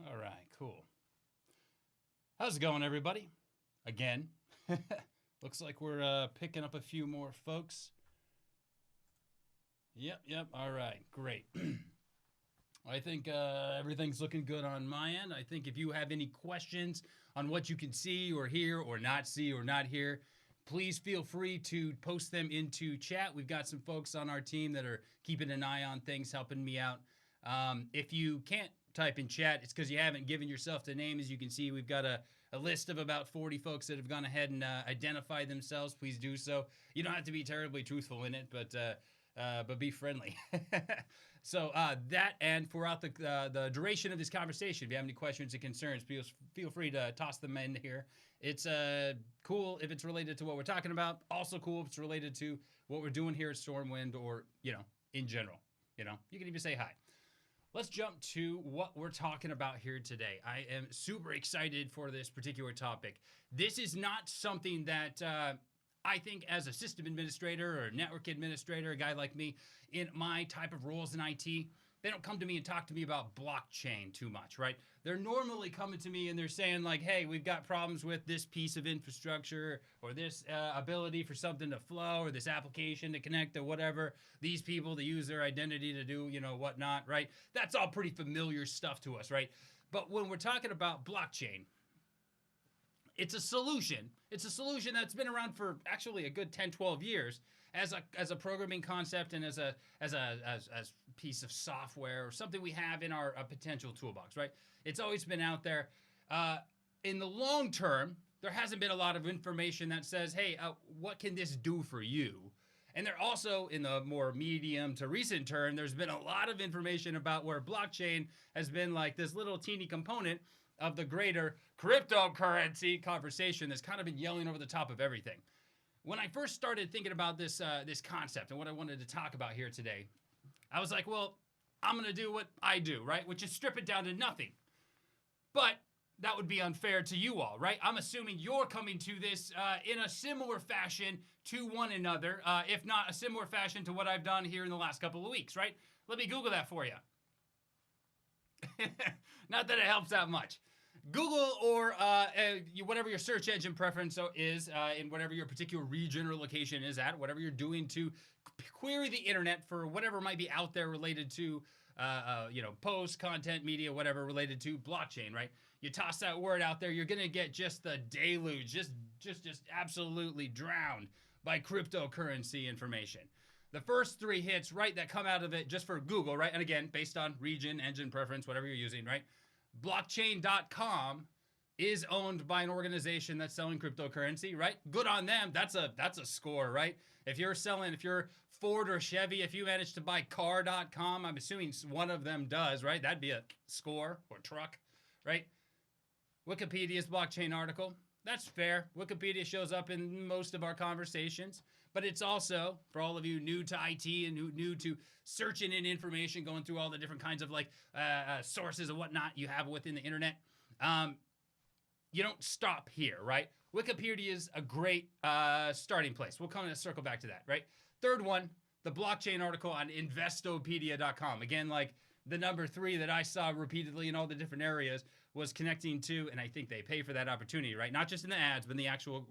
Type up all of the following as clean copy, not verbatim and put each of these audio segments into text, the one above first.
All right, cool. How's it going, everybody? Again, looks like we're picking up a few more folks. Yep. All right, great. I think everything's looking good on my end. I think if you have any questions on what you can see or hear or not see or not hear, please feel free to post them into chat. We've got some folks on our team that are keeping an eye on things, helping me out. If you can't type in chat, it's because you haven't given yourself the name. As you can see, we've got a list of about 40 folks that have gone ahead and identified themselves. Please do so. You don't have to be terribly truthful in it, but be friendly. So that, and throughout the duration of this conversation, if you have any questions or concerns, feel free to toss them in here. It's cool if it's related to what we're talking about. Also cool if it's related to what we're doing here at Stormwind, or in general. You can even say hi. Let's jump to what we're talking about here today. I am super excited for this particular topic. This is not something that I think, as a system administrator or network administrator, a guy like me, in my type of roles in IT, they don't come to me and talk to me about blockchain too much, right? They're normally coming to me and they're saying like, hey, we've got problems with this piece of infrastructure, or this ability for something to flow, or this application to connect, or whatever. These people to use their identity to do, whatnot, right? That's all pretty familiar stuff to us, right? But when we're talking about blockchain, it's a solution. It's a solution that's been around for actually a good 10, 12 years as a programming concept, and as a piece of software, or something we have in our potential toolbox, right? It's always been out there. In the long term, there hasn't been a lot of information that says, hey, what can this do for you? And there also, in the more medium to recent term, there's been a lot of information about where blockchain has been like this little teeny component of the greater cryptocurrency conversation that's kind of been yelling over the top of everything. When I first started thinking about this concept and what I wanted to talk about here today, I was like, well, I'm going to do what I do, right? Which is strip it down to nothing. But that would be unfair to you all, right? I'm assuming you're coming to this in a similar fashion to one another, if not a similar fashion to what I've done here in the last couple of weeks, right? Let me Google that for you. Not that it helps that much. Google, or whatever your search engine preference is, in whatever your particular region or location is at, whatever you're doing to query the internet for whatever might be out there related to, posts, content, media, whatever related to blockchain, right? You toss that word out there, you're gonna get just the deluge, just absolutely drowned by cryptocurrency information. The first three hits, right, that come out of it just for Google, right? And again, based on region, engine preference, whatever you're using, right? Blockchain.com is owned by an organization that's selling cryptocurrency, right? Good on them. That's a score, right? If you're Ford or Chevy, if you manage to buy car.com, I'm assuming one of them does, right? That'd be a score, or truck, right? Wikipedia's blockchain article. That's fair. Wikipedia shows up in most of our conversations, but it's also, for all of you new to IT and new to searching in information, going through all the different kinds of sources and whatnot you have within the internet, you don't stop here, right? Wikipedia is a great starting place. We'll kind of circle back to that, right? Third one, the blockchain article on investopedia.com. Again, like the number 3 that I saw repeatedly in all the different areas was connecting to, and I think they pay for that opportunity, right? Not just in the ads, but in the actual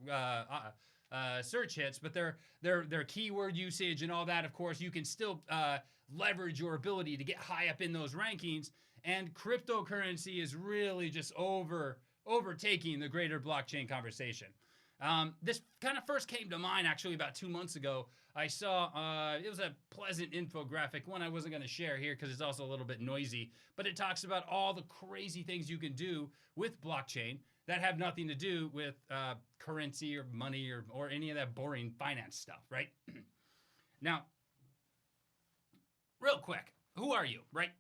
search hits, but their keyword usage and all that. Of course, you can still leverage your ability to get high up in those rankings. And cryptocurrency is really just overtaking the greater blockchain conversation. This kind of first came to mind actually about 2 months ago. I saw, it was a pleasant infographic, one I wasn't going to share here because it's also a little bit noisy, but it talks about all the crazy things you can do with blockchain that have nothing to do with currency or money or any of that boring finance stuff, right? Now, real quick, who are you, right?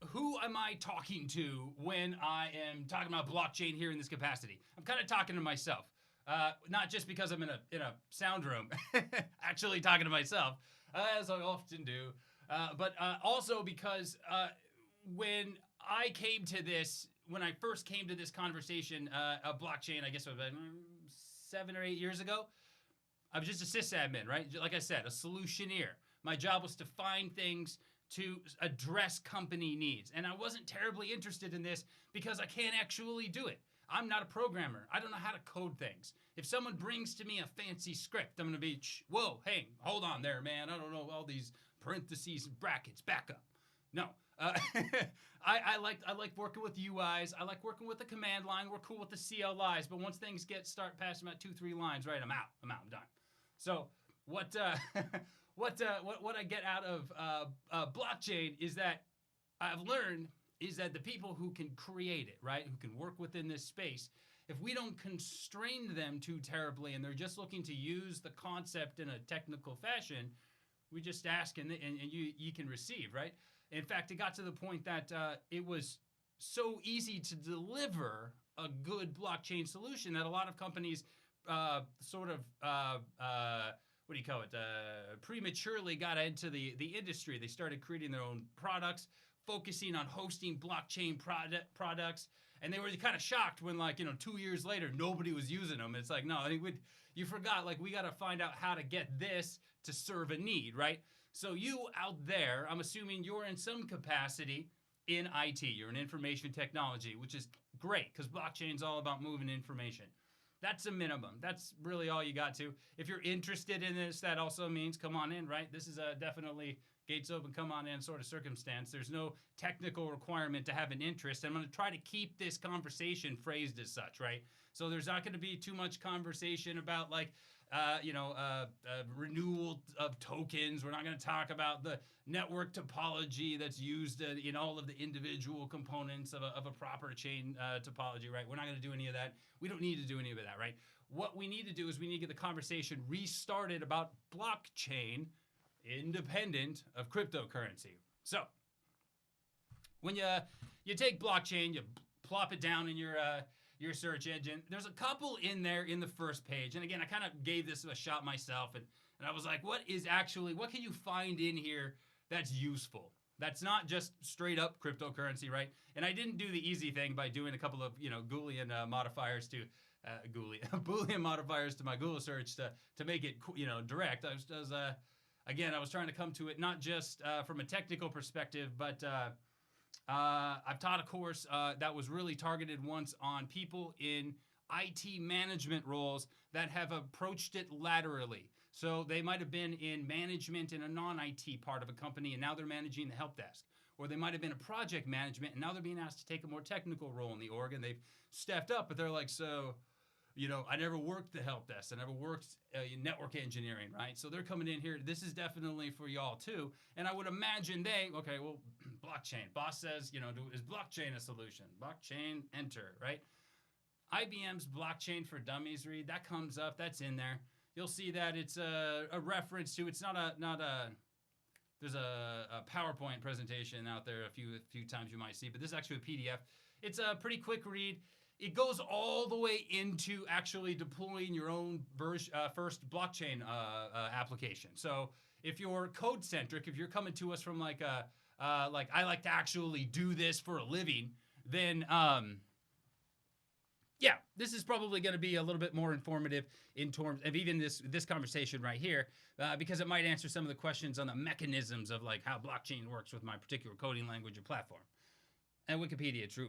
Who am I talking to when I am talking about blockchain here in this capacity? I'm kind of talking to myself. Not just because I'm in a sound room, actually talking to myself, as I often do, but also because when I first came to this conversation of blockchain, I guess it was about 7 or 8 years ago, I was just a sysadmin, right? Like I said, a solutioneer. My job was to find things to address company needs. And I wasn't terribly interested in this because I can't actually do it. I'm not a programmer. I don't know how to code things. If someone brings to me a fancy script, I'm going to be, whoa, hey, hold on there, man. I don't know all these parentheses and brackets. Back up. No. I like working with UIs. I like working with the command line. We're cool with the CLIs. But once things start past about 2-3 lines, right, I'm out. I'm done. So what I get out of blockchain is that I've learned is that the people who can create it, right, who can work within this space, if we don't constrain them too terribly and they're just looking to use the concept in a technical fashion, we just ask and you can receive, right? In fact, it got to the point that it was so easy to deliver a good blockchain solution that a lot of companies prematurely got into the industry. They started creating their own products, focusing on hosting blockchain products, and they were kind of shocked when 2 years later nobody was using them. It's like, no, you forgot, we got to find out how to get this to serve a need, right? So you out there, I'm assuming you're in some capacity in IT. You're in information technology, which is great because blockchain's all about moving information. That's a minimum. That's really all you got to. If you're interested in this, that also means come on in, right? This is definitely gates open, come on in sort of circumstance. There's no technical requirement to have an interest. I'm going to try to keep this conversation phrased as such, right? So there's not going to be too much conversation about renewal of tokens. We're not going to talk about the network topology that's used in all of the individual components of a proper chain topology, right? We're not going to do any of that. We don't need to do any of that, right? What we need to do is we need to get the conversation restarted about blockchain independent of cryptocurrency. So when you take blockchain, you plop it down in your search engine. There's a couple in there in the first page. And again, I kind of gave this a shot myself and I was like, what can you find in here that's useful? That's not just straight up cryptocurrency, right? And I didn't do the easy thing by doing a couple of, Boolean modifiers to Boolean modifiers to my Google search to make it, direct. I was trying to come to it not just from a technical perspective, but I've taught a course that was really targeted once on people in IT management roles that have approached it laterally. So they might have been in management in a non-IT part of a company, and now they're managing the help desk. Or they might have been a project management, and now they're being asked to take a more technical role in the org, and they've stepped up, but they're like, I never worked the help desk. I never worked network engineering, right? So they're coming in here. This is definitely for y'all too. And I would imagine blockchain. Boss says, is blockchain a solution? Blockchain, enter, right? IBM's Blockchain for Dummies read, that comes up, that's in there. You'll see that it's a reference to, it's there's a PowerPoint presentation out there a few times you might see, but this is actually a PDF. It's a pretty quick read. It goes all the way into actually deploying your own first blockchain application. So if you're code centric, if you're coming to us from I like to actually do this for a living, then this is probably going to be a little bit more informative in terms of even this conversation right here, because it might answer some of the questions on the mechanisms of how blockchain works with my particular coding language or platform. And Wikipedia, true.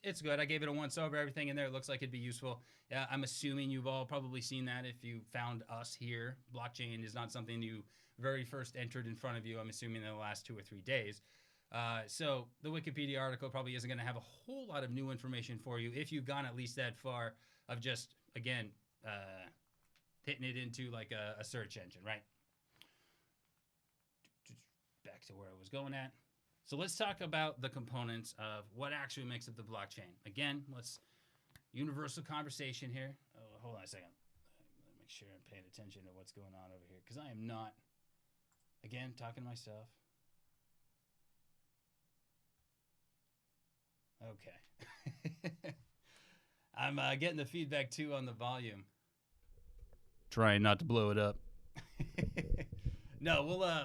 It's good. I gave it a once over. Everything in there looks like it'd be useful. I'm assuming you've all probably seen that if you found us here. Blockchain is not something you very first entered in front of you, I'm assuming, in the last 2 or 3 days. So the Wikipedia article probably isn't going to have a whole lot of new information for you if you've gone at least that far of just, again, hitting it into a search engine, right? Back to where I was going at. So let's talk about the components of what actually makes up the blockchain. Again, universal conversation here. Oh, hold on a second. Let me make sure I'm paying attention to what's going on over here, because I am not, again, talking to myself. Okay. I'm getting the feedback too on the volume. Trying not to blow it up. No,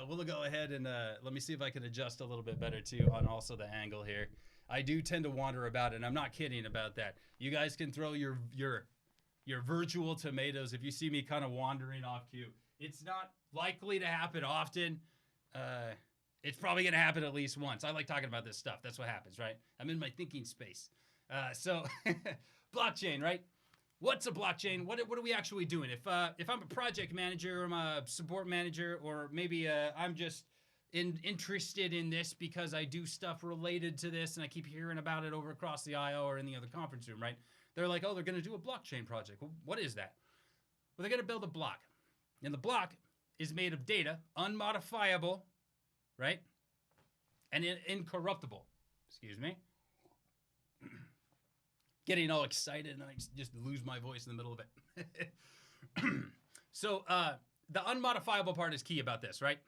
we'll go ahead and let me see if I can adjust a little bit better too on also the angle here. I do tend to wander about, and I'm not kidding about that. You guys can throw your virtual tomatoes if you see me kind of wandering off cue. It's not likely to happen often. It's probably going to happen at least once. I like talking about this stuff. That's what happens, right? I'm in my thinking space. So blockchain, right? What's a blockchain? What are we actually doing? If I'm a project manager or I'm a support manager, or maybe I'm just interested in this because I do stuff related to this and I keep hearing about it over across the IO or in the other conference room, right? They're like, oh, they're going to do a blockchain project. Well, what is that? Well, they're going to build a block. And the block is made of data, unmodifiable, right? And incorruptible. Excuse me. Getting all excited and I just lose my voice in the middle of it. So the unmodifiable part is key about this, right?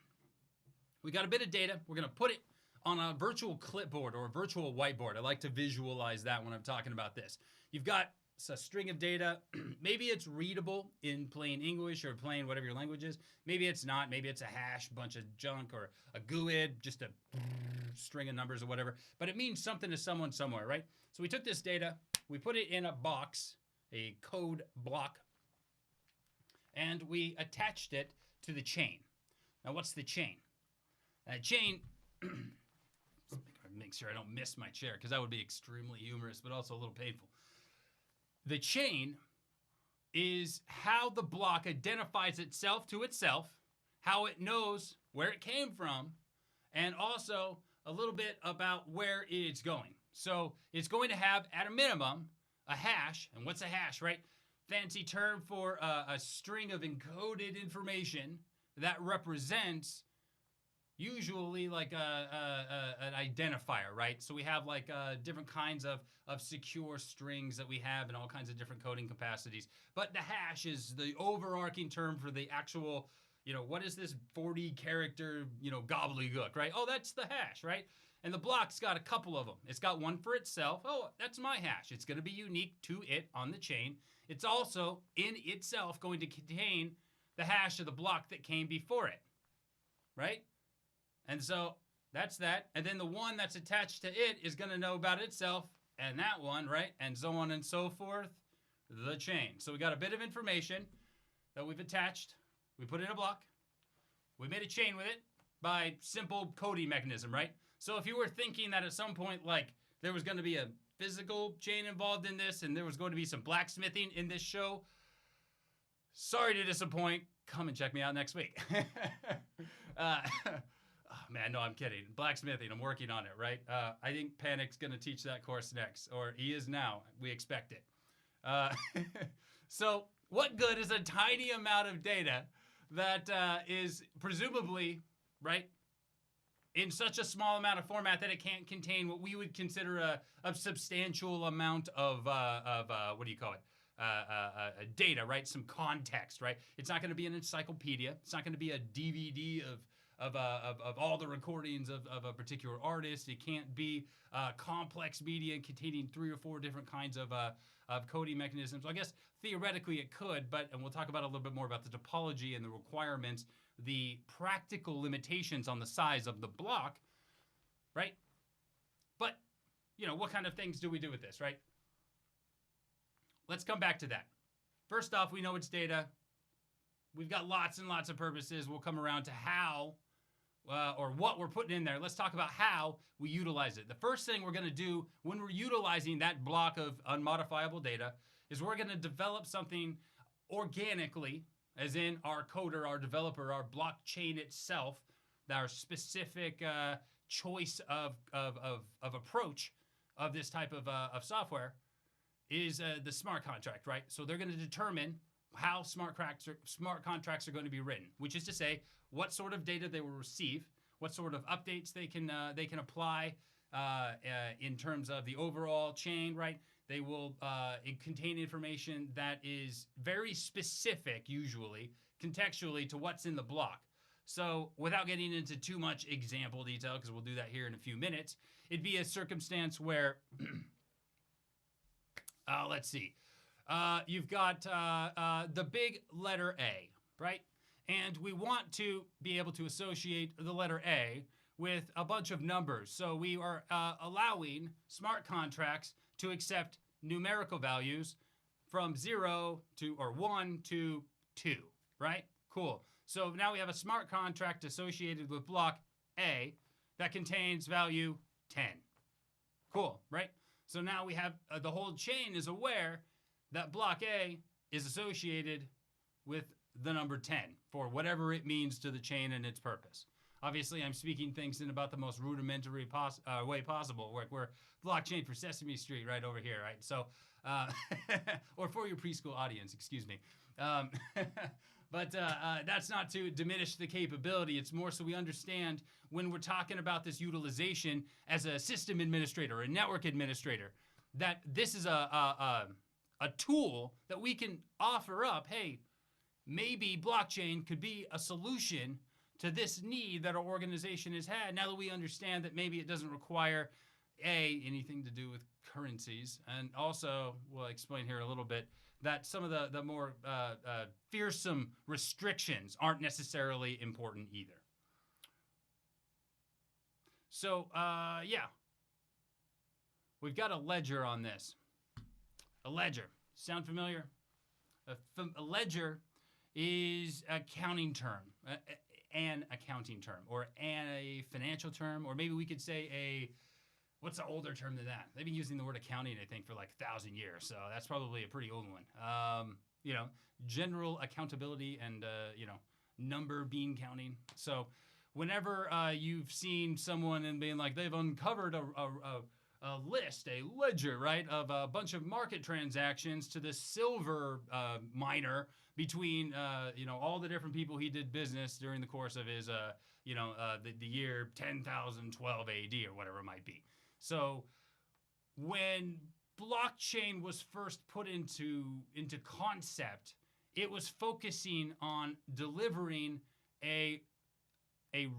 We got a bit of data. We're going to put it on a virtual clipboard or a virtual whiteboard. I like to visualize that when I'm talking about this. You've got a string of data. Maybe it's readable in plain English or plain whatever your language is. Maybe it's not. Maybe it's a hash, bunch of junk, or a GUID, just a string of numbers or whatever. But it means something to someone somewhere, right? So we took this data, we put it in a box, a code block, and we attached it to the chain. Now, what's the chain? Chain, make sure I don't miss my chair because that would be extremely humorous, but also a little painful. The chain is how the block identifies itself to itself, how it knows where it came from, and also a little bit about where it's going. So it's going to have, at a minimum, a hash. And what's a hash, right? Fancy term for a string of encoded information that represents usually like an identifier, right? So we have like different kinds of secure strings that we have in all kinds of different coding capacities. But the hash is the overarching term for the actual, what is this 40 character, gobbledygook, right? Oh, that's the hash, right? And the block's got a couple of them. It's got one for itself. Oh, that's my hash. It's going to be unique to it on the chain. It's also in itself going to contain the hash of the block that came before it, right? And so that's that. And then the one that's attached to it is going to know about itself and that one, right? And so on and so forth, the chain. So we got a bit of information that we've attached. We put in a block. We made a chain with it by simple coding mechanism, right? So if you were thinking that at some point, like, there was going to be a physical chain involved in this and there was going to be some blacksmithing in this show, sorry to disappoint. Come and check me out next week. Oh, man, no, I'm kidding. Blacksmithing, I'm working on it, right? I think Panic's going to teach that course next, or he is now. We expect it. So what good is a tiny amount of data that is presumably, right, in such a small amount of format that it can't contain what we would consider a substantial amount of what do you call it? Data, right? Some context, right? It's not going to be an encyclopedia. It's not going to be a DVD of all the recordings of a particular artist. It can't be complex media containing 3 or 4 different kinds of coding mechanisms. I guess theoretically it could, and we'll talk about a little bit more about the topology and the requirements, the practical limitations on the size of the block, right? But, what kind of things do we do with this, right? Let's come back to that. First off, we know it's data. We've got lots and lots of purposes. We'll come around to how or what we're putting in there. Let's talk about how we utilize it. The first thing we're going to do when we're utilizing that block of unmodifiable data is we're going to develop something organically, as in our coder, our developer, our blockchain itself, our specific choice of approach of this type of software is the smart contract, right? So they're going to determine how smart contracts are going to be written, which is to say what sort of data they will receive, what sort of updates they can apply in terms of the overall chain, right? They will contain information that is very specific, usually, contextually to what's in the block. So without getting into too much example detail, because we'll do that here in a few minutes, it'd be a circumstance where, let's see, you've got the big letter A, right? And we want to be able to associate the letter A with a bunch of numbers. So we are allowing smart contracts to accept numerical values from 0 to, or 1 to 2, right? Cool. So now we have a smart contract associated with block A that contains value 10. Cool, right? So now we have the whole chain is aware that block A is associated with the number 10 for whatever it means to the chain and its purpose. Obviously, I'm speaking things in about the most rudimentary way possible. We're blockchain for Sesame Street right over here, right? So, or for your preschool audience, excuse me. But that's not to diminish the capability. It's more so we understand when we're talking about this utilization as a system administrator, a network administrator, that this is a tool that we can offer up. Hey, maybe blockchain could be a solution to this need that our organization has had. Now that we understand that maybe it doesn't require anything to do with currencies, and also we'll explain here a little bit that some of the more fearsome restrictions aren't necessarily important either. So yeah, we've got a ledger on this. A ledger, sound familiar? A ledger is an accounting term, or a financial term, or maybe we could say what's an older term than that? They've been using the word accounting, I think, for like 1,000 years, so that's probably a pretty old one. General accountability and, number bean counting. So whenever you've seen someone and being like, they've uncovered a list, a ledger, right, of a bunch of market transactions to the silver miner between, all the different people he did business during the course of his, the year 10,012 AD or whatever it might be. So when blockchain was first put into concept, it was focusing on delivering a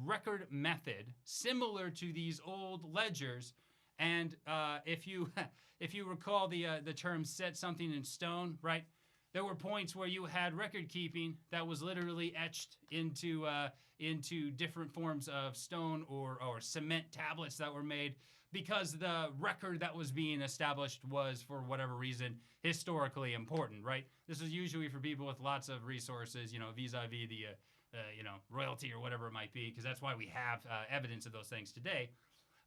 record method similar to these old ledgers. And if you recall the term "set something in stone," right? There were points where you had record keeping that was literally etched into different forms of stone or cement tablets that were made, because the record that was being established was, for whatever reason, historically important, right? This is usually for people with lots of resources, vis-a-vis the royalty or whatever it might be, because that's why we have evidence of those things today.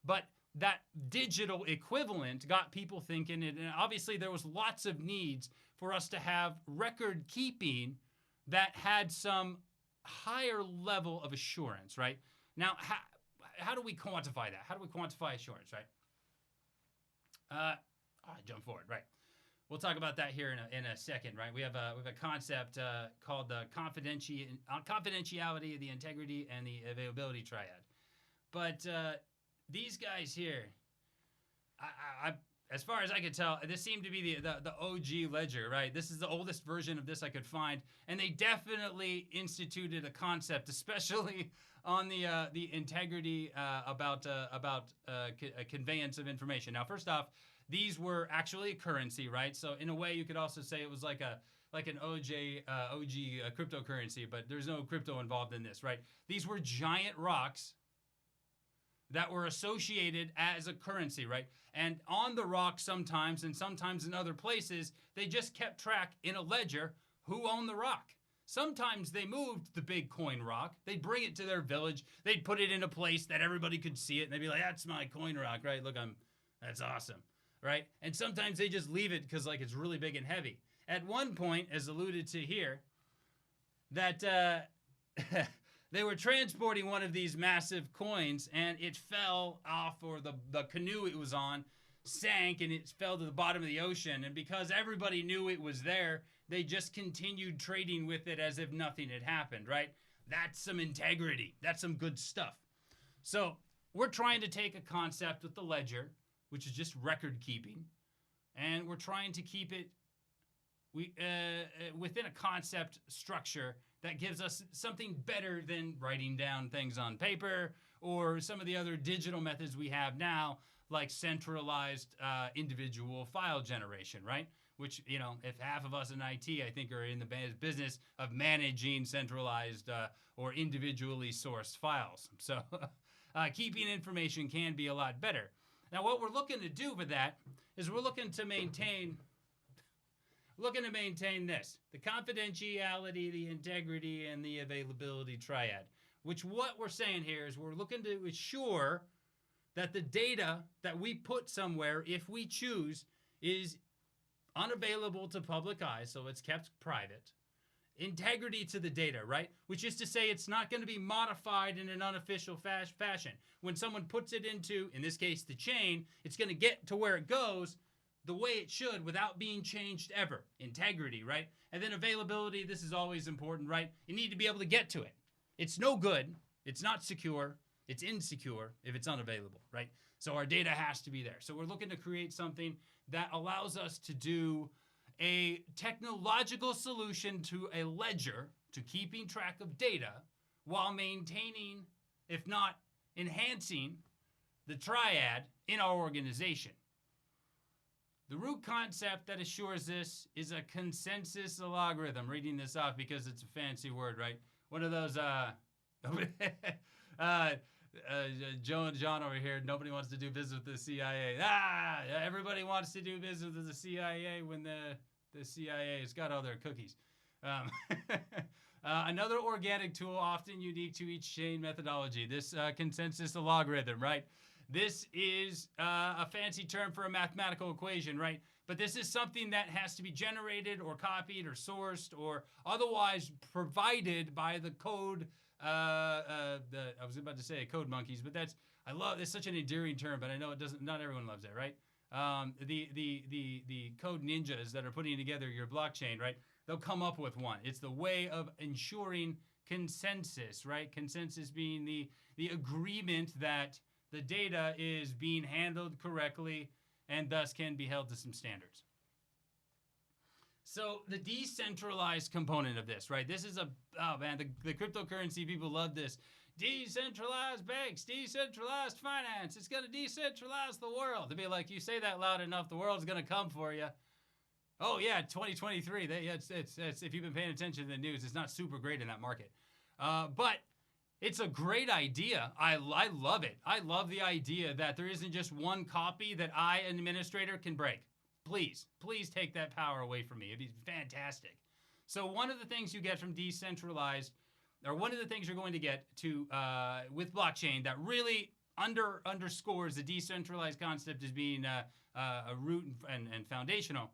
But that digital equivalent got people thinking, and obviously there was lots of needs for us to have record keeping that had some higher level of assurance, right? Now, how do we quantify that? How do we quantify assurance, right? I jump forward, right? We'll talk about that here in a second, right? We have a concept called the confidentiality, the integrity, and the availability triad. But these guys here, I as far as I could tell, this seemed to be the OG ledger, right? This is the oldest version of this I could find, and they definitely instituted a concept, especially on the integrity about conveyance of information. Now, first off, these were actually a currency, right? So in a way, you could also say it was like an OG cryptocurrency, but there's no crypto involved in this, right? These were giant rocks that were associated as a currency, right? And on the rock sometimes, and sometimes in other places, they just kept track in a ledger who owned the rock. Sometimes they moved the big coin rock. They'd bring it to their village. They'd put it in a place that everybody could see it, and they'd be like, that's my coin rock, right? Look, that's awesome, right? And sometimes they just leave it because it's really big and heavy. At one point, as alluded to here, that they were transporting one of these massive coins, and it fell off, or the canoe it was on sank, and it fell to the bottom of the ocean. And because everybody knew it was there, they just continued trading with it as if nothing had happened, right? That's some integrity. That's some good stuff. So we're trying to take a concept with the ledger, which is just record keeping, and we're trying to keep it within a concept structure that gives us something better than writing down things on paper or some of the other digital methods we have now, like centralized individual file generation, right? Which, if half of us in IT, I think, are in the business of managing centralized or individually sourced files. So keeping information can be a lot better. Now, what we're looking to do with that is we're looking to maintain this, the confidentiality, the integrity, and the availability triad. which what we're saying here is we're looking to ensure that the data that we put somewhere, if we choose, is unavailable to public eye, so it's kept private. Integrity to the data, right? Which is to say it's not going to be modified in an unofficial fashion. When someone puts it into, in this case, the chain, it's going to get to where it goes the way it should without being changed ever. Integrity, right? And then availability, this is always important, right? You need to be able to get to it. It's no good. It's not secure. It's insecure if it's unavailable, right? So our data has to be there. So we're looking to create something that allows us to do a technological solution to a ledger to keeping track of data while maintaining, if not enhancing, the triad in our organization. The root concept that assures this is a consensus algorithm. Reading this off because it's a fancy word, right? One of those, Joe and John over here, nobody wants to do business with the CIA. Everybody wants to do business with the CIA when the CIA has got all their cookies. Another organic tool often unique to each chain methodology. This consensus logarithm, right? This is a fancy term for a mathematical equation, right? But this is something that has to be generated or copied or sourced or otherwise provided by the code. I was about to say code monkeys, but it's such an endearing term, but I know it doesn't. Not everyone loves it, right? The code ninjas that are putting together your blockchain, right? They'll come up with one. It's the way of ensuring consensus, right? Consensus being the agreement that the data is being handled correctly and thus can be held to some standards. So the decentralized component of this, right? This is the cryptocurrency people love this. Decentralized banks, decentralized finance. It's going to decentralize the world. To be like, you say that loud enough, the world's going to come for you. Oh yeah, 2023. It's if you've been paying attention to the news, it's not super great in that market. But it's a great idea. I love it. I love the idea that there isn't just one copy that I, an administrator, can break. Please take that power away from me. It'd be fantastic. So one of the things you get from decentralized, or one of the things you're going to get to with blockchain that really underscores the decentralized concept as being a root and foundational,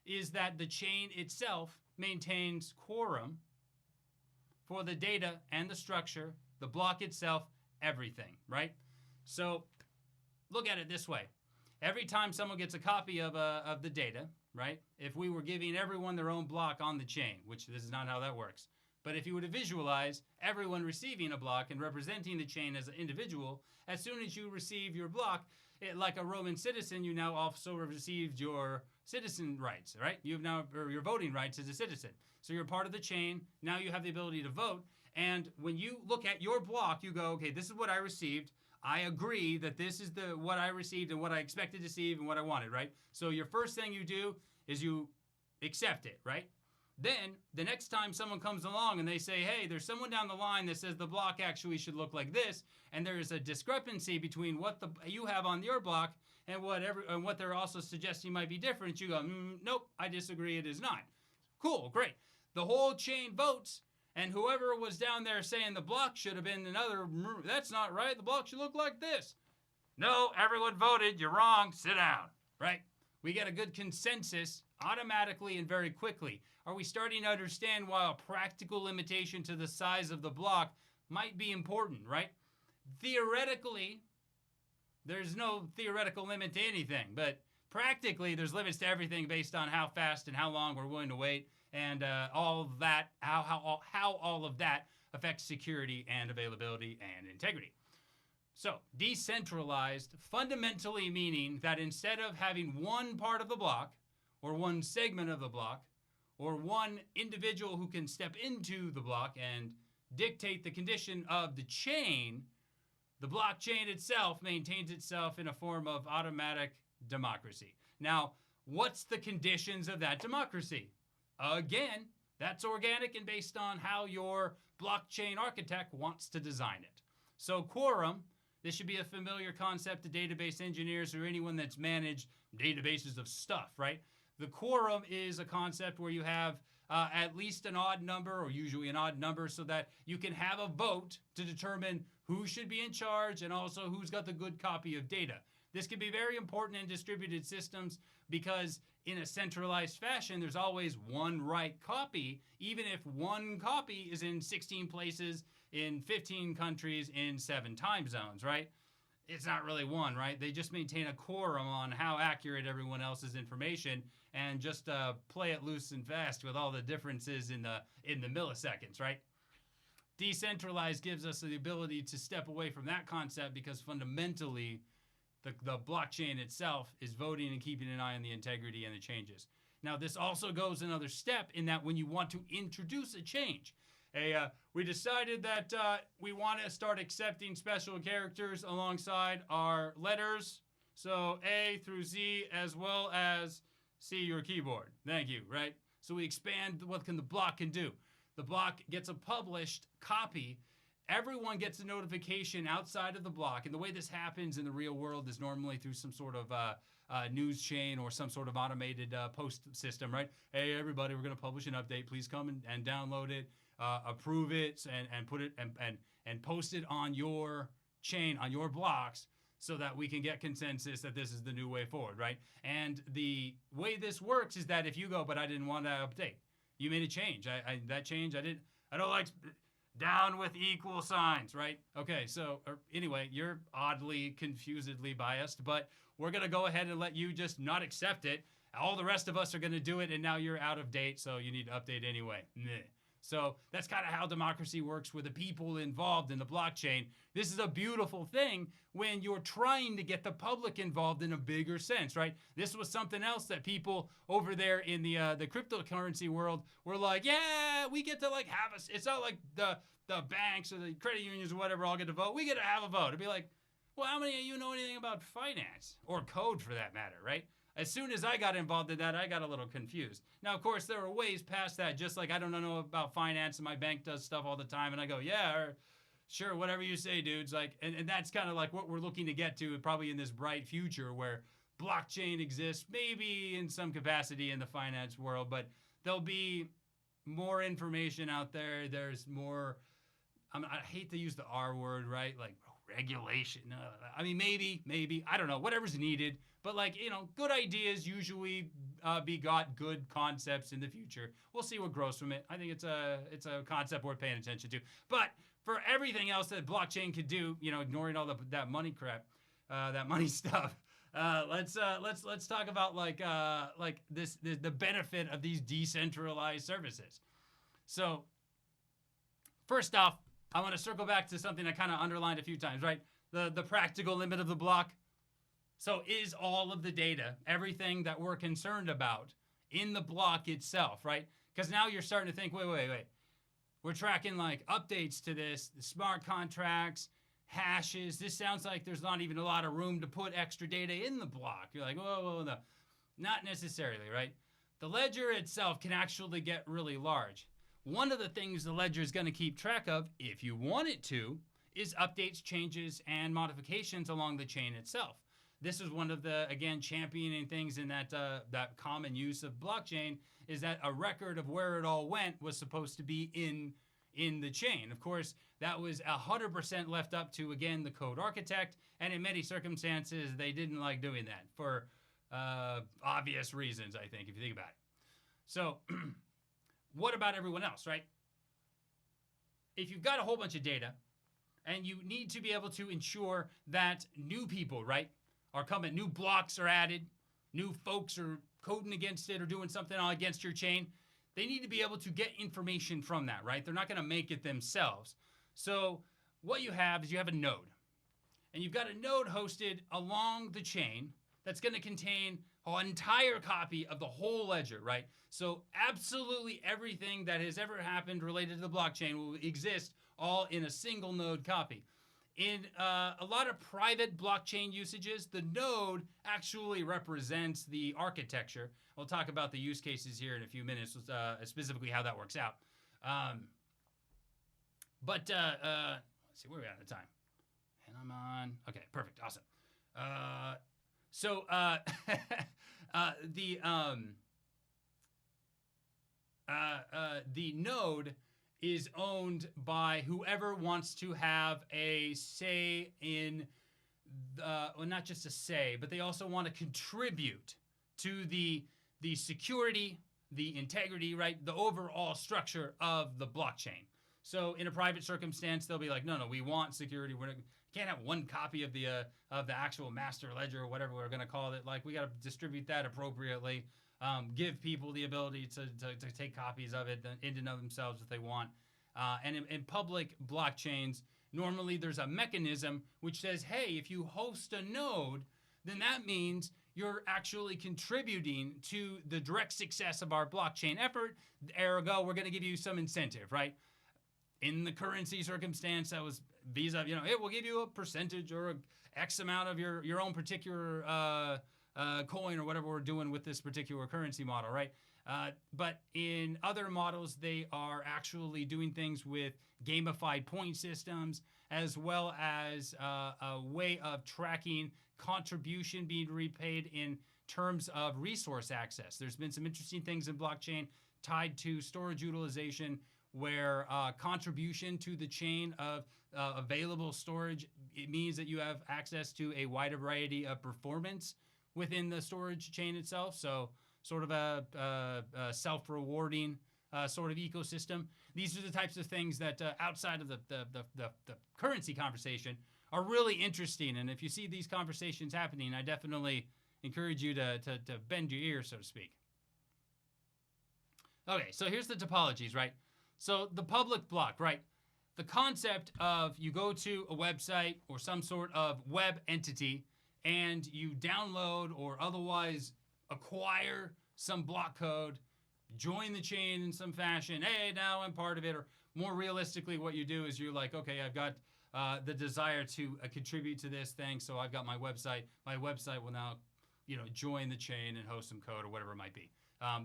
is that the chain itself maintains quorum for the data and the structure, the block itself, everything, right? So look at it this way. Every time someone gets a copy of the data, right? If we were giving everyone their own block on the chain, which this is not how that works, but if you were to visualize everyone receiving a block and representing the chain as an individual, as soon as you receive your block, like a Roman citizen, you now also received your citizen rights, right? You've now, or your voting rights as a citizen. So you're part of the chain. Now you have the ability to vote. And when you look at your block, you go, okay, this is what I received. I agree that this is what I received and what I expected to receive and what I wanted, right? So your first thing you do is you accept it, right? Then the next time someone comes along and they say, hey, there's someone down the line that says the block actually should look like this, and there's a discrepancy between what you have on your block and what they're also suggesting might be different, you go, nope, I disagree, it is not. Cool, great. The whole chain votes, and whoever was down there saying the block should have been another, that's not right, the block should look like this. No, everyone voted, you're wrong, sit down, right? We get a good consensus automatically and very quickly. Are we starting to understand why a practical limitation to the size of the block might be important, right? Theoretically, there's no theoretical limit to anything, but practically there's limits to everything based on how fast and how long we're willing to wait, and all of that, how all of that affects security and availability and integrity. So decentralized, fundamentally meaning that instead of having one part of the block or one segment of the block or one individual who can step into the block and dictate the condition of the chain, the blockchain itself maintains itself in a form of automatic democracy. Now, what's the conditions of that democracy? Again, that's organic and based on how your blockchain architect wants to design it. So quorum, this should be a familiar concept to database engineers or anyone that's managed databases of stuff, right? The quorum is a concept where you have at least an odd number, or usually an odd number, so that you can have a vote to determine who should be in charge and also who's got the good copy of data. This can be very important in distributed systems because in a centralized fashion, there's always one right copy, even if one copy is in 16 places, in 15 countries, in 7 time zones, right? It's not really one, right? They just maintain a quorum on how accurate everyone else's information and just play it loose and fast with all the differences in the milliseconds, right? Decentralized gives us the ability to step away from that concept because fundamentally the blockchain itself is voting and keeping an eye on the integrity and the changes. Now, this also goes another step in that when you want to introduce a change, we decided that we want to start accepting special characters alongside our letters. So A through Z as well as C, your keyboard. Thank you, right? So we expand what the block can do. The block gets a published copy. Everyone gets a notification outside of the block. And the way this happens in the real world is normally through some sort of news chain or some sort of automated post system, right? Hey, everybody, we're going to publish an update. Please come and download it, approve it, and put it and post it on your chain, on your blocks, so that we can get consensus that this is the new way forward, right? And the way this works is that if you go, but I didn't want to update, you made a change. That change, I don't like down with equal signs, right? Okay, so anyway, you're oddly, confusedly biased, but we're going to go ahead and let you just not accept it. All the rest of us are going to do it, and now you're out of date, so you need to update anyway. Meh. So that's kind of how democracy works with the people involved in the blockchain. This is a beautiful thing when you're trying to get the public involved in a bigger sense, right? This was something else that people over there in the cryptocurrency world were like, yeah, we get to like have a, it's not like the banks or the credit unions or whatever all get to vote. We get to have a vote. It'd be like, well, how many of you know anything about finance or code for that matter, right? As soon as I got involved in that, I got a little confused. Now, of course, there are ways past that, just like I don't know about finance and my bank does stuff all the time. And I go, yeah, or, sure, whatever you say, dudes. Like, and that's kind of like what we're looking to get to probably in this bright future where blockchain exists, maybe in some capacity in the finance world, but there'll be more information out there. There's more, I hate to use the R word, right? Like regulation. I mean, maybe, I don't know, whatever's needed. But like, good ideas usually begot good concepts in the future. We'll see what grows from it. I think it's a concept worth paying attention to. But for everything else that blockchain could do, ignoring all that money crap, that money stuff, let's talk about the benefit of these decentralized services. So first off, I want to circle back to something I kind of underlined a few times, right? The practical limit of the block. So is all of the data, everything that we're concerned about in the block itself, right? Because now you're starting to think, wait. We're tracking like updates to this, the smart contracts, hashes. This sounds like there's not even a lot of room to put extra data in the block. You're like, whoa, no. Not necessarily, right? The ledger itself can actually get really large. One of the things the ledger is going to keep track of, if you want it to, is updates, changes, and modifications along the chain itself. This is one of the, again, championing things in that common use of blockchain is that a record of where it all went was supposed to be in the chain. Of course, that was 100% left up to, again, the code architect, and in many circumstances, they didn't like doing that for obvious reasons, I think, if you think about it. So what about everyone else, right? If you've got a whole bunch of data and you need to be able to ensure that new people, right, are coming, new blocks are added, new folks are coding against it or doing something against your chain, they need to be able to get information from that, right? They're not going to make it themselves. So what you have is you have a node. And you've got a node hosted along the chain that's going to contain an entire copy of the whole ledger, right? So absolutely everything that has ever happened related to the blockchain will exist all in a single node copy. In a lot of private blockchain usages, the node actually represents the architecture. We'll talk about the use cases here in a few minutes, specifically how that works out. Let's see, where are we at the time? And I'm on, okay, perfect, awesome. the node is owned by whoever wants to have a say in, well, not just a say, but they also want to contribute to the security, the integrity, right? The overall structure of the blockchain. So in a private circumstance, they'll be like, no, we want security. We can't have one copy of the actual master ledger or whatever we're going to call it. Like, we got to distribute that appropriately. Give people the ability to take copies of it in and of themselves if they want. And in public blockchains, normally there's a mechanism which says, hey, if you host a node, then that means you're actually contributing to the direct success of our blockchain effort. Ergo, we're going to give you some incentive, right? In the currency circumstance, that was Visa, it will give you a percentage or X amount of your own particular coin or whatever we're doing with this particular currency model, right? But in other models, they are actually doing things with gamified point systems, as well as a way of tracking contribution being repaid in terms of resource access. There's been some interesting things in blockchain tied to storage utilization, where contribution to the chain of available storage, it means that you have access to a wider variety of performance within the storage chain itself. So sort of a self-rewarding sort of ecosystem. These are the types of things that outside of the currency conversation are really interesting. And if you see these conversations happening, I definitely encourage you to bend your ear, so to speak. Okay, so here's the topologies, right? So the public block, right? The concept of you go to a website or some sort of web entity and you download or otherwise acquire some block code, join the chain in some fashion. Hey, now I'm part of it. Or more realistically, what you do is you're like, okay, I've got the desire to contribute to this thing, so I've got my website. My website will now, join the chain and host some code or whatever it might be.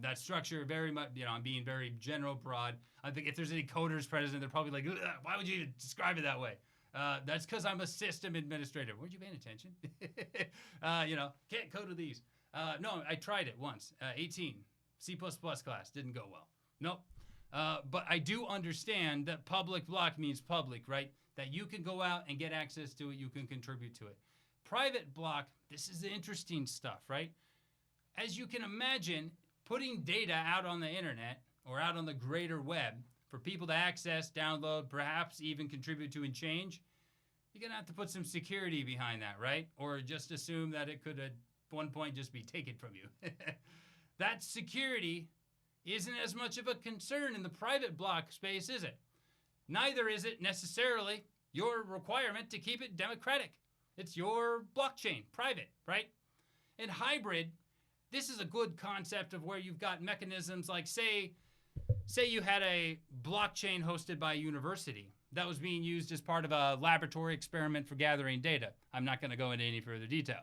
That structure very much, I'm being very general, broad. I think if there's any coders present, they're probably like, why would you even describe it that way? That's because I'm a system administrator. Weren't you paying attention? Can't code with these. No, I tried it once. 18, C++ class, didn't go well. Nope. But I do understand that public block means public, right? That you can go out and get access to it, you can contribute to it. Private block, this is the interesting stuff, right? As you can imagine, putting data out on the internet or out on the greater web for people to access, download, perhaps even contribute to and change, you're going to have to put some security behind that, right? Or just assume that it could at one point just be taken from you. That security isn't as much of a concern in the private block space, is it? Neither is it necessarily your requirement to keep it democratic. It's your blockchain, private, right? In hybrid, this is a good concept of where you've got mechanisms like, say you had a blockchain hosted by a university that was being used as part of a laboratory experiment for gathering data. I'm not going to go into any further detail.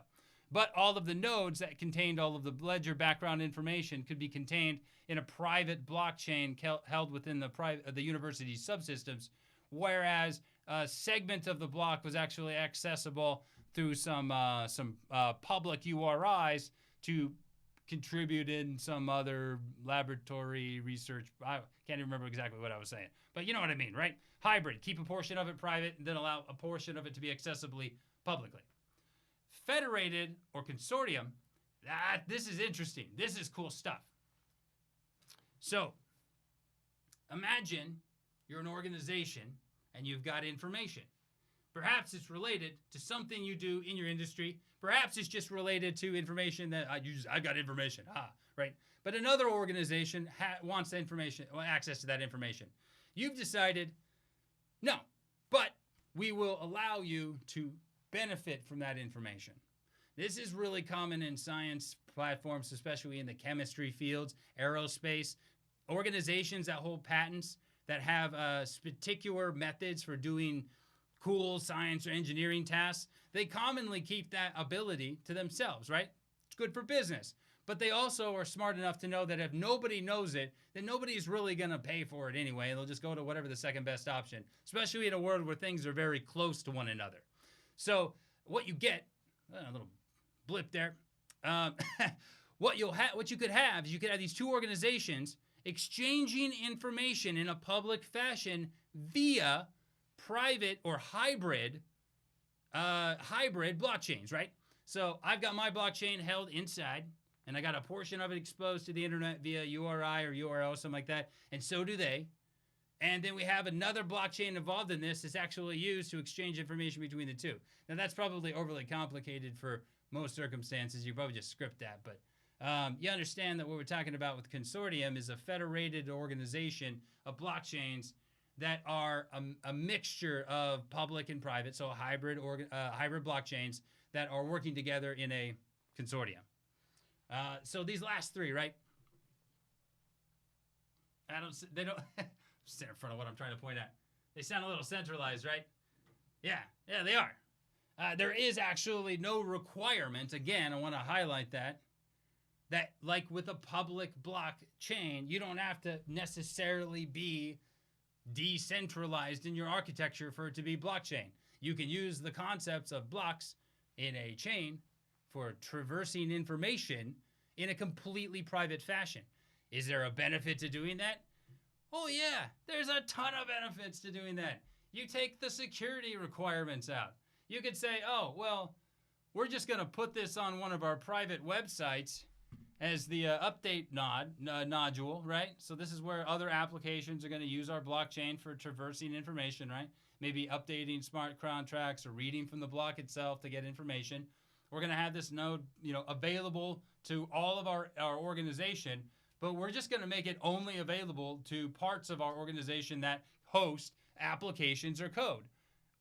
But all of the nodes that contained all of the ledger background information could be contained in a private blockchain held within the university's subsystems, whereas a segment of the block was actually accessible through some public URIs to contribute in some other laboratory research. I can't even remember exactly what I was saying, but you know what I mean, right? Hybrid, keep a portion of it private and then allow a portion of it to be accessibly publicly. Federated or consortium, this is interesting. This is cool stuff. So imagine you're an organization and you've got information. Perhaps it's related to something you do in your industry. Perhaps it's just related to information that I've got information, right? But another organization wants the information, access to that information. You've decided, no, but we will allow you to benefit from that information. This is really common in science platforms, especially in the chemistry fields, aerospace, organizations that hold patents that have particular methods for doing cool science or engineering tasks. They commonly keep that ability to themselves, right? It's good for business. But they also are smart enough to know that if nobody knows it, then nobody's really going to pay for it anyway. They'll just go to whatever the second best option, especially in a world where things are very close to one another. So what you get, a little blip there. What you could have is you could have these two organizations, exchanging information in a public fashion via private or hybrid blockchains, right? So I've got my blockchain held inside, and I got a portion of it exposed to the internet via URI or URL, something like that, and so do they. And then we have another blockchain involved in this that's actually used to exchange information between the two. Now, that's probably overly complicated for most circumstances. You probably just script that, but you understand that what we're talking about with consortium is a federated organization of blockchains that are a mixture of public and private, so hybrid blockchains that are working together in a consortium. So these last three, right? They don't stand in front of what I'm trying to point at. They sound a little centralized, right? Yeah, they are. There is actually no requirement, again, I want to highlight that like with a public blockchain, you don't have to necessarily be decentralized in your architecture for it to be blockchain. You can use the concepts of blocks in a chain for traversing information in a completely private fashion. Is there a benefit to doing that? Oh yeah, there's a ton of benefits to doing that. You take the security requirements out. You could say, oh, well, we're just going to put this on one of our private websites as the update nodule, right? So this is where other applications are going to use our blockchain for traversing information, right? Maybe updating smart contracts or reading from the block itself to get information. We're going to have this node, available to all of our organization, but we're just going to make it only available to parts of our organization that host applications or code.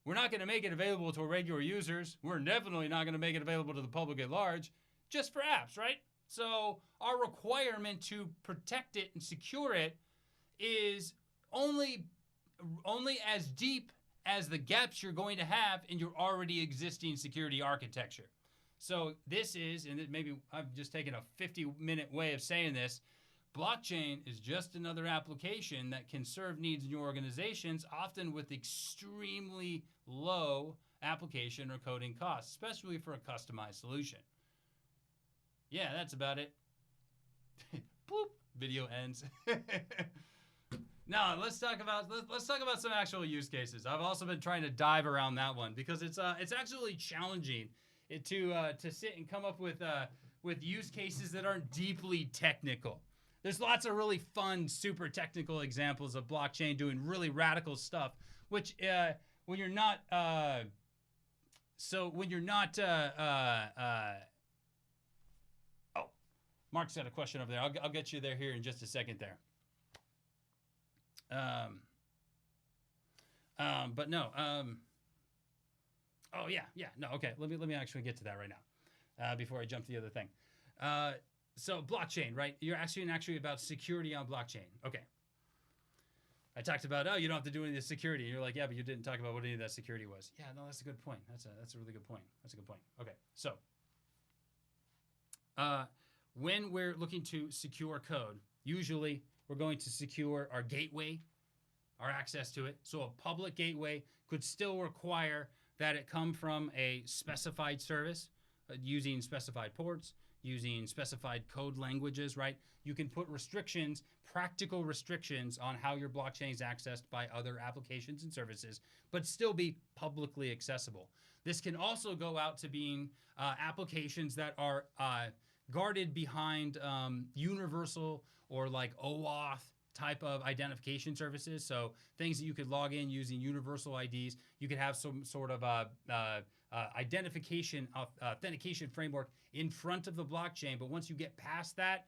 We're not going to make it available to regular users. We're definitely not going to make it available to the public at large, just for apps, right? So our requirement to protect it and secure it is only as deep as the gaps you're going to have in your already existing security architecture. So this is, and maybe I've just taken a 50-minute way of saying this, blockchain is just another application that can serve needs in your organizations, often with extremely low application or coding costs, especially for a customized solution. Yeah, that's about it. Boop. Video ends. Now let's talk about some actual use cases. I've also been trying to dive around that one because it's actually challenging to sit and come up with use cases that aren't deeply technical. There's lots of really fun, super technical examples of blockchain doing really radical stuff, which when you're not Mark's got a question over there. I'll get you there here in just a second there. But no. Oh yeah. No. Okay. Let me actually get to that right now before I jump to the other thing. So blockchain, right? You're actually about security on blockchain. Okay. I talked about, you don't have to do any of the security. And you're like, yeah, but you didn't talk about what any of that security was. Yeah, no, that's a good point. That's a really good point. That's a good point. Okay. So when we're looking to secure code, usually we're going to secure our gateway, our access to it. So a public gateway could still require that it come from a specified service using specified ports, using specified code languages, right? You can put restrictions, practical restrictions on how your blockchain is accessed by other applications and services, but still be publicly accessible. This can also go out to being applications that are guarded behind universal or like OAuth type of identification services. So things that you could log in using universal IDs. You could have some sort of authentication framework in front of the blockchain. But once you get past that,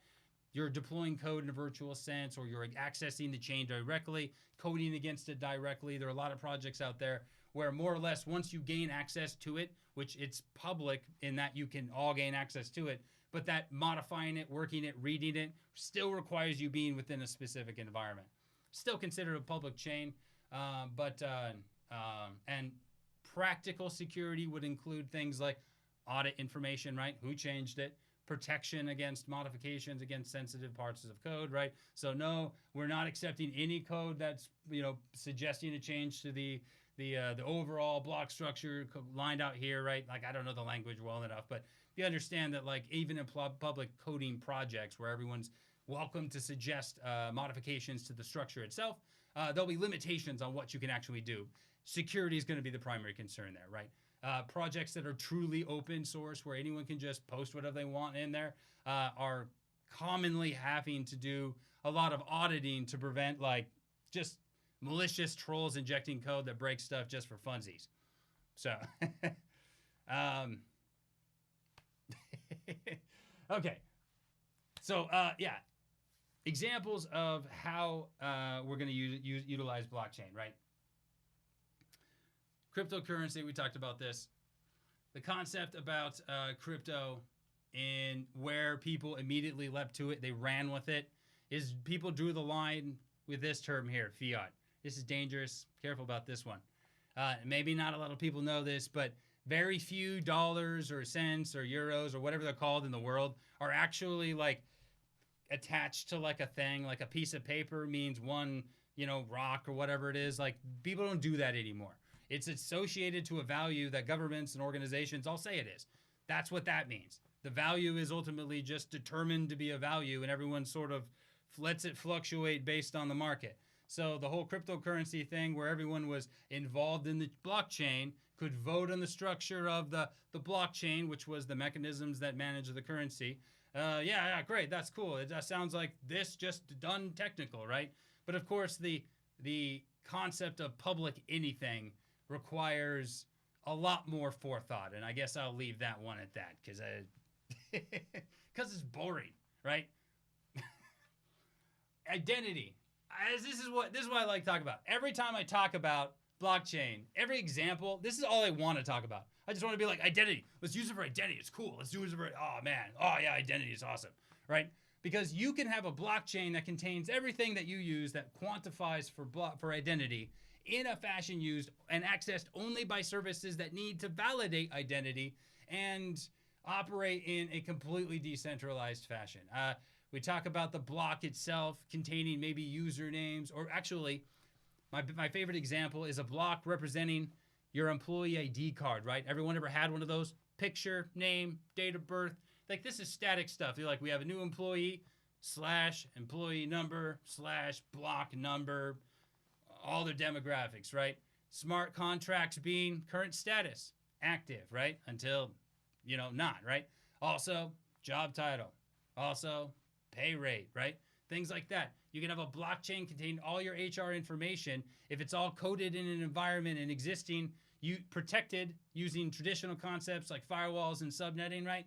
you're deploying code in a virtual sense, or you're accessing the chain directly, coding against it directly. There are a lot of projects out there where more or less once you gain access to it, which it's public in that you can all gain access to it, but that modifying it, working it, reading it still requires you being within a specific environment. Still considered a public chain, and practical security would include things like audit information, right? Who changed it? Protection against modifications against sensitive parts of code, right? So no, we're not accepting any code that's suggesting a change to the overall block structure lined out here, right? Like I don't know the language well enough, but you understand that like even in public coding projects where everyone's welcome to suggest modifications to the structure itself. There'll be limitations on what you can actually do. Security is going to be the primary concern there, right? Projects that are truly open source, where anyone can just post whatever they want in there, are commonly having to do a lot of auditing to prevent like just malicious trolls injecting code that breaks stuff just for funsies. So, okay. So, yeah, examples of how we're going to utilize blockchain, right? Cryptocurrency, we talked about this. The concept about crypto and where people immediately leapt to it, they ran with it, is people drew the line with this term here, fiat. This is dangerous. Careful about this one. Maybe not a lot of people know this, but very few dollars or cents or euros or whatever they're called in the world are actually like attached to like a thing. Like a piece of paper means one, rock or whatever it is. Like people don't do that anymore. It's associated to a value that governments and organizations all say it is. That's what that means. The value is ultimately just determined to be a value, and everyone sort of lets it fluctuate based on the market. So the whole cryptocurrency thing, where everyone was involved in the blockchain, could vote on the structure of the blockchain, which was the mechanisms that manage the currency. Yeah, great, that's cool. It sounds like this just done technical, right? But of course, the concept of public anything requires a lot more forethought, and I guess I'll leave that one at that because it's boring, right? Identity. This is what I like to talk about. Every time I talk about blockchain, every example, this is all I want to talk about. I just want to be like, identity. Let's use it for identity. It's cool. Let's do it for, oh man. Oh yeah, identity is awesome, right? Because you can have a blockchain that contains everything that you use that quantifies for identity in a fashion used and accessed only by services that need to validate identity and operate in a completely decentralized fashion. We talk about the block itself containing maybe usernames, or actually, my favorite example is a block representing your employee ID card, right? Everyone ever had one of those? Picture, name, date of birth. Like, this is static stuff. You're like, we have a new employee, / employee number, / block number, all their demographics, right? Smart contracts being current status, active, right? Until, not, right? Also, job title. Also, pay rate, right? Things like that. You can have a blockchain contain all your HR information if it's all coded in an environment and existing, protected using traditional concepts like firewalls and subnetting, right?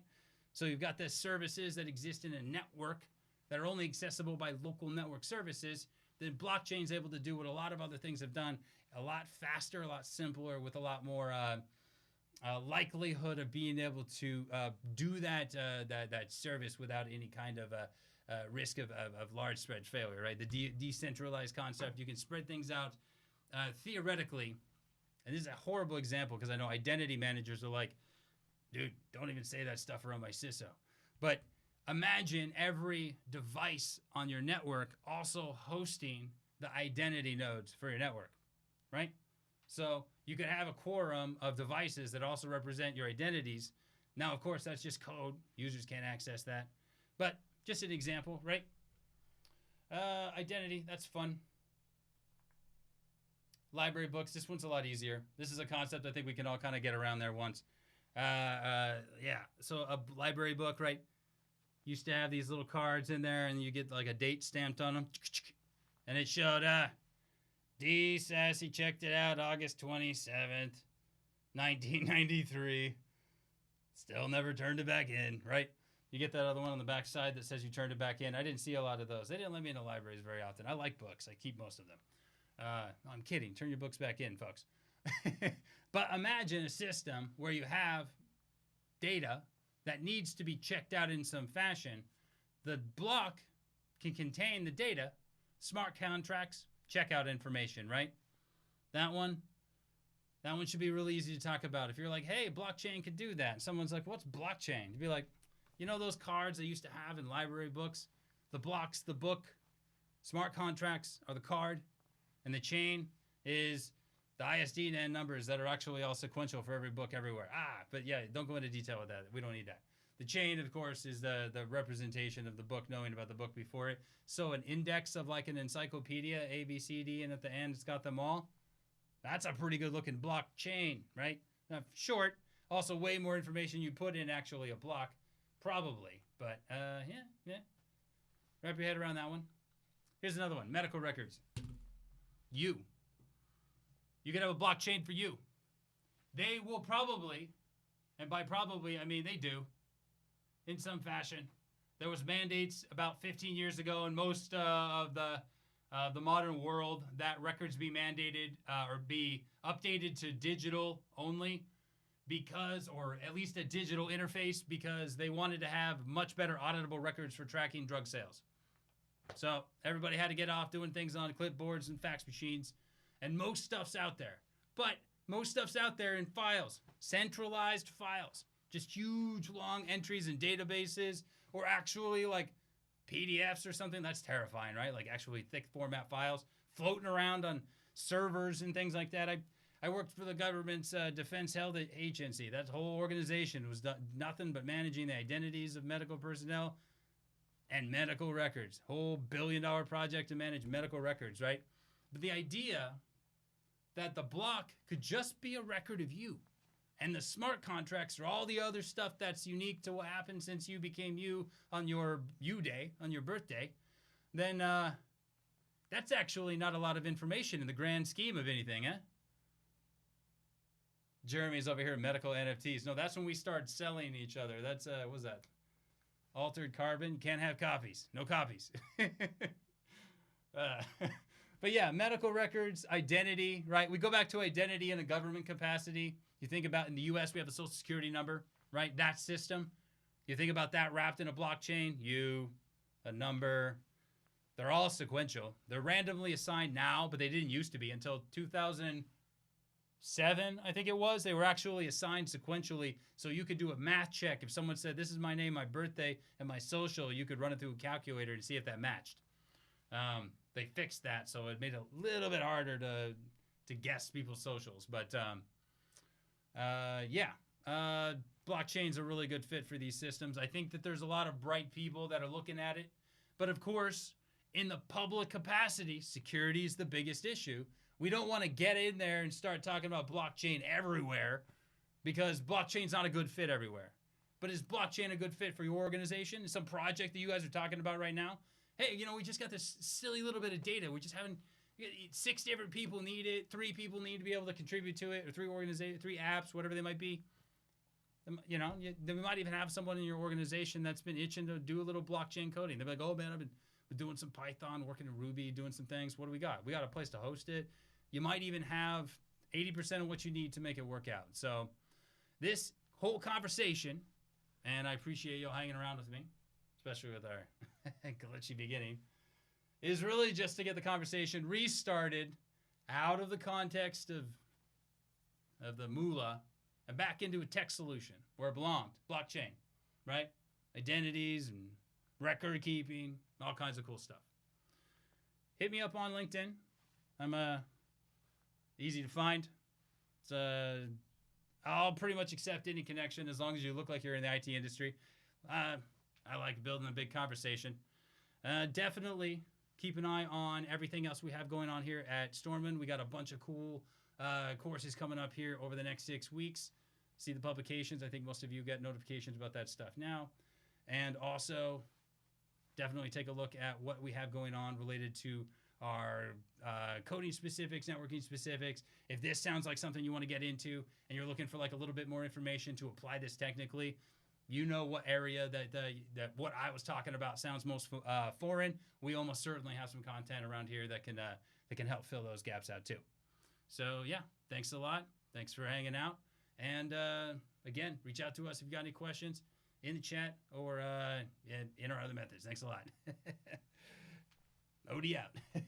So you've got the services that exist in a network that are only accessible by local network services. Then blockchain is able to do what a lot of other things have done a lot faster, a lot simpler, with a lot more likelihood of being able to do that service without any kind of risk of large spread failure, right? The decentralized concept, you can spread things out theoretically. And this is a horrible example because I know identity managers are like, dude, don't even say that stuff around my CISO. But imagine every device on your network also hosting the identity nodes for your network, right? So you could have a quorum of devices that also represent your identities. Now, of course, that's just code. Users can't access that. But just an example, right? Identity, that's fun. Library books, this one's a lot easier. This is a concept I think we can all kind of get around there once. Yeah, so a library book, right? Used to have these little cards in there, and you get like a date stamped on them. And it showed, D. Sasse checked it out August 27th, 1993. Still never turned it back in, right? You get that other one on the back side that says you turned it back in. I didn't see a lot of those. They didn't let me into libraries very often. I like books. I keep most of them. I'm kidding. Turn your books back in, folks. But imagine a system where you have data that needs to be checked out in some fashion. The block can contain the data, smart contracts, checkout information, right? That one should be really easy to talk about. If you're like, hey, blockchain could do that, and someone's like, what's blockchain? You'd be like, you know those cards they used to have in library books? The block's the book, smart contracts are the card, and the chain is the ISDN numbers that are actually all sequential for every book everywhere. But yeah, don't go into detail with that. We don't need that. The chain, of course, is the representation of the book, knowing about the book before it. So an index of like an encyclopedia, A, B, C, D, and at the end it's got them all. That's a pretty good looking blockchain, right? Now, short, also way more information you put in actually a block, probably. But yeah. Wrap your head around that one. Here's another one, medical records. You can have a blockchain for you. They will probably, and by probably I mean they do, in some fashion. There was mandates about 15 years ago in most of the modern world that records be mandated or be updated to digital only because, or at least a digital interface, because they wanted to have much better auditable records for tracking drug sales. So everybody had to get off doing things on clipboards and fax machines, and most stuff's out there. But most stuff's out there in files, centralized files, just huge long entries in databases, or actually like PDFs or something. That's terrifying, right? Like actually thick format files floating around on servers and things like that. I worked for the government's Defense Health Agency. That whole organization was nothing but managing the identities of medical personnel and medical records. Whole $1 billion project to manage medical records, right? But the idea that the block could just be a record of you, and the smart contracts are all the other stuff that's unique to what happened since you became you on your day, on your birthday, then that's actually not a lot of information in the grand scheme of anything, eh? Jeremy's over here, medical NFTs. No, that's when we start selling each other. That's, what was that? Altered carbon. You can't have copies. No copies. But yeah, medical records, identity, right? We go back to identity in a government capacity. You think about in the U.S., we have a social security number, right? That system. You think about that wrapped in a blockchain, a number. They're all sequential. They're randomly assigned now, but they didn't used to be until 2007, I think it was. They were actually assigned sequentially, so you could do a math check. If someone said, this is my name, my birthday, and my social, you could run it through a calculator to see if that matched. They fixed that, so it made it a little bit harder to guess people's socials. But blockchain's a really good fit for these systems. I think that there's a lot of bright people that are looking at it. But of course, in the public capacity, security is the biggest issue. We don't want to get in there and start talking about blockchain everywhere because blockchain's not a good fit everywhere. But is blockchain a good fit for your organization? Some project that you guys are talking about right now? Hey, we just got this silly little bit of data. We just haven't, 6 different people need it. 3 people need to be able to contribute to it, or 3 organizations, 3 apps, whatever they might be. Then we might even have someone in your organization that's been itching to do a little blockchain coding. They're like, oh man, I've been doing some Python, working in Ruby, doing some things. What do we got? We got a place to host it. You might even have 80% of what you need to make it work out. So this whole conversation, and I appreciate you all hanging around with me, especially with our glitchy beginning, is really just to get the conversation restarted out of the context of the moolah and back into a tech solution where it belonged, blockchain, right? Identities and record keeping, all kinds of cool stuff. Hit me up on LinkedIn. I'm easy to find. I'll pretty much accept any connection as long as you look like you're in the IT industry. I like building a big conversation. Definitely keep an eye on everything else we have going on here at Stormwind. We got a bunch of cool courses coming up here over the next 6 weeks. See the publications. I think most of you get notifications about that stuff now. And also, definitely take a look at what we have going on related to our coding specifics, networking specifics. If this sounds like something you want to get into and you're looking for like a little bit more information to apply this technically, you know what area that what I was talking about sounds most foreign. We almost certainly have some content around here that can help fill those gaps out too. So yeah, thanks a lot. Thanks for hanging out. And again, reach out to us if you got any questions in the chat or in our other methods. Thanks a lot. OD out.